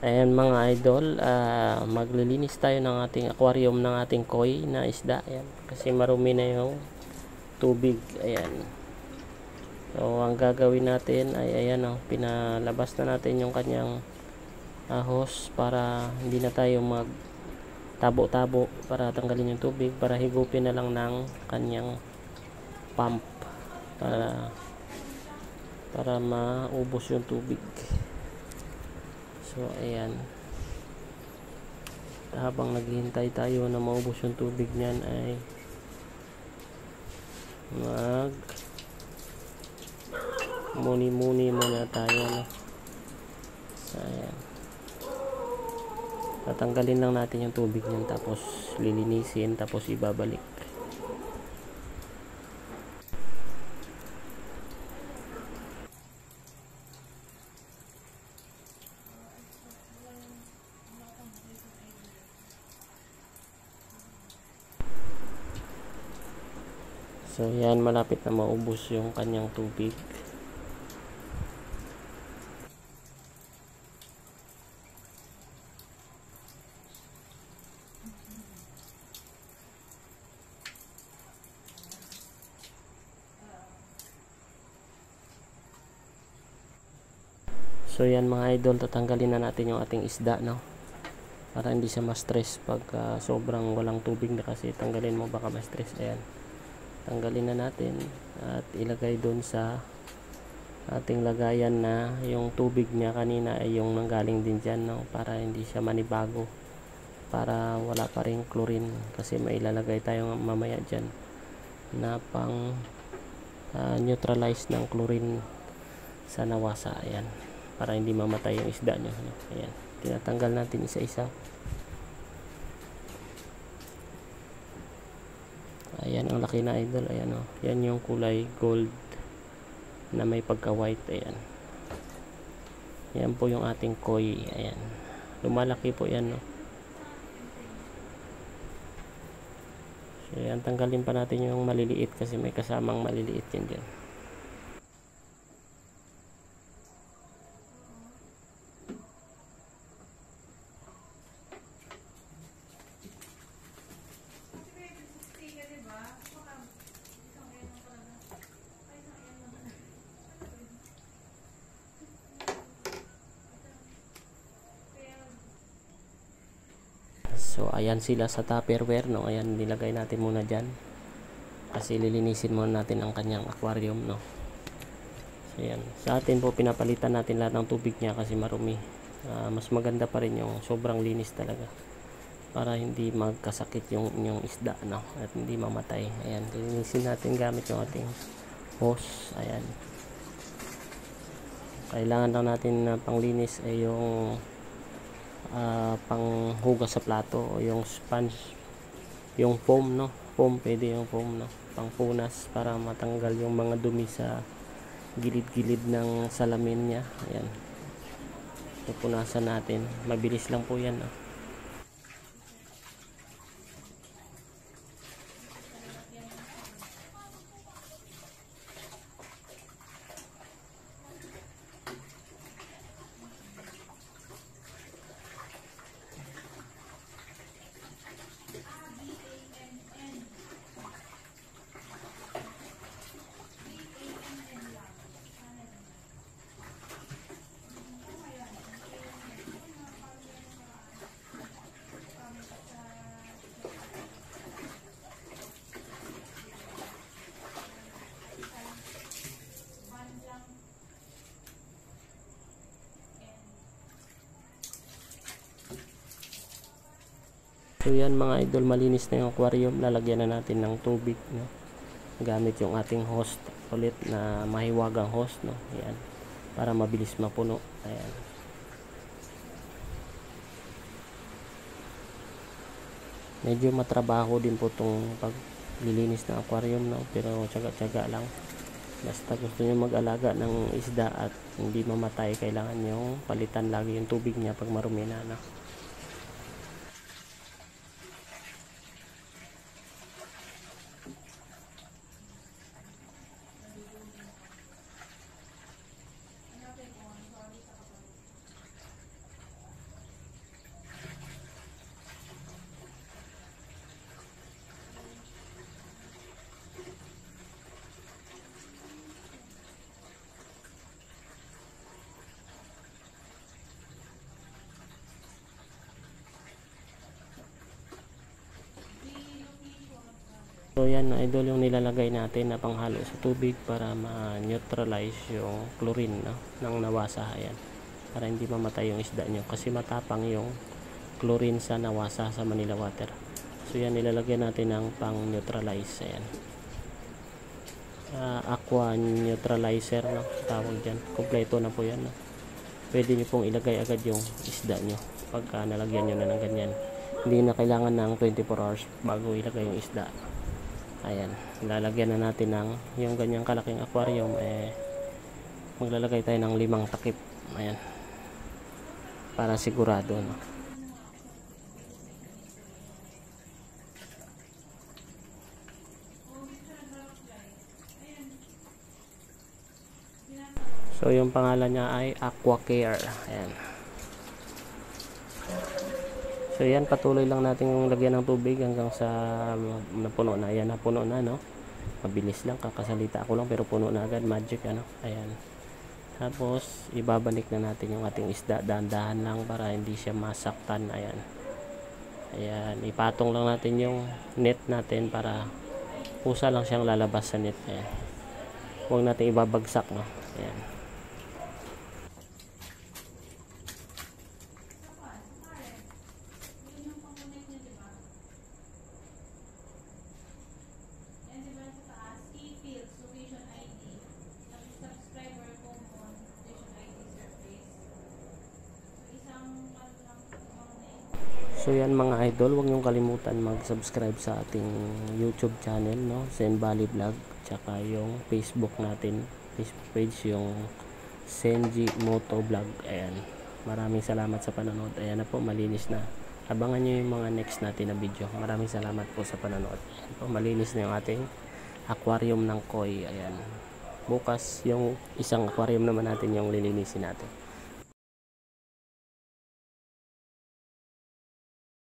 Ayan mga idol, maglilinis tayo ng ating aquarium ng ating koi na isda. Ayan, kasi marumi na yung tubig. Ayan. So ang gagawin natin ay ayan, pinalabas na natin yung kanyang hose para hindi na tayo mag tabo-tabo, para tanggalin yung tubig, para higupin na lang ng kanyang pump para maubos yung tubig. So ayan, habang naghihintay tayo na maubos yung tubig niyan ay muni-muni muna tayo, no? So ayan, tatanggalin lang natin yung tubig niyan, tapos lilinisin, tapos ibabalik. So yan, malapit na maubos yung kanyang tubig. So yan mga idol, tatanggalin na natin yung ating isda, no? Para hindi siya ma-stress pag sobrang walang tubig na, kasi tanggalin mo baka ma-stress. Ayan, tanggalin na natin at ilagay doon sa ating lagayan na yung tubig niya kanina ay yung nanggaling din dyan, no? Para hindi siya manibago, para wala pa rin chlorine, kasi may ilalagay tayo mamaya dyan na pang neutralize ng chlorine sa nawasa. Ayan, para hindi mamatay yung isda nyo, no? Ayan, tinatanggal natin isa-isa. Ayan, ang laki na idol. Ayan, yan yung kulay gold na may pagka white. Ayan, yan po yung ating koi. Ayan, lumalaki po yan, no? So yan, tanggalin pa natin yung maliliit kasi may kasamang maliliit yan dyan. So ayan sila sa tupperware, no? Ayan, nilagay natin muna dyan kasi lilinisin muna natin ang kanyang aquarium, no? So ayan, sa atin po pinapalitan natin lahat ng tubig niya kasi marumi. Mas maganda pa rin yung sobrang linis talaga, para hindi magkasakit yung inyong isda, no? At hindi mamatay. Ayan, lilinisin natin gamit yung ating hose. Ayan, kailangan lang natin na panglinis ay yung panghugas sa plato, o yung sponge, yung foam, no? Foam, pwede yung foam, no? Pangpunas para matanggal yung mga dumi sa gilid-gilid ng salamin niya. Ayan, pupunasan natin, mabilis lang po yan, no? So yan mga idol, malinis na yung aquarium. Lalagyan na natin ng tubig, no? Gamit yung ating hose ulit na mahiwagang hose, no? Yan, para mabilis mapuno. Ayan, medyo matrabaho din po itong paglilinis ng aquarium, no? Pero tsaga-tsaga lang. Basta gusto nyo mag-alaga ng isda at hindi mamatay, kailangan nyo palitan lagi yung tubig niya pag marumi na, no? So yan mga idol yung nilalagay natin na panghalo sa tubig para ma-neutralize yung chlorine, no, ng nawasa. Ayan, para hindi mamatay yung isda nyo kasi matapang yung chlorine sa nawasa sa Manila water. So yan, nilalagyan natin ng pang neutralize. Ayan, aqua neutralizer, no, tawag dyan. Kompleto na po yan, no. Pwede nyo pong ilagay agad yung isda nyo pagka nalagyan nyo na ng ganyan. Hindi na kailangan ng 24 hours bago ilagay yung isda. Ayan, lalagyan na natin ng yung ganyang kalaking aquarium. Maglalagay tayo ng 5 takip. Ayan, para sigurado, no. So yung pangalan niya ay AquaCare. Ayan. So yan, patuloy lang natin yung lagyan ng tubig hanggang sa napuno na. Ayan, napuno na, no. Mabilis lang, kakasalita ako lang pero puno na agad, magic, ano. Ayan. Tapos ibabalik na natin yung ating isda, dahan-dahan lang para hindi siya masaktan. Ayan. Ayan, ipatong lang natin yung net natin para pusa lang siyang lalabas sa net. Ayan. Huwag natin ibabagsak, no. Ayan. So yan mga idol, huwag niyong kalimutan mag-subscribe sa ating YouTube channel, no, Sen Valley Vlog, tsaka yung Facebook natin, Facebook page, yung Senji Moto Vlog. Ayan, maraming salamat sa panonood. Ayan na po, malinis na. Abangan nyo yung mga next natin na video. Maraming salamat po sa panonood. Ayan po, malinis na yung ating aquarium ng koi. Ayan, bukas yung isang aquarium naman natin yung lilinisin natin.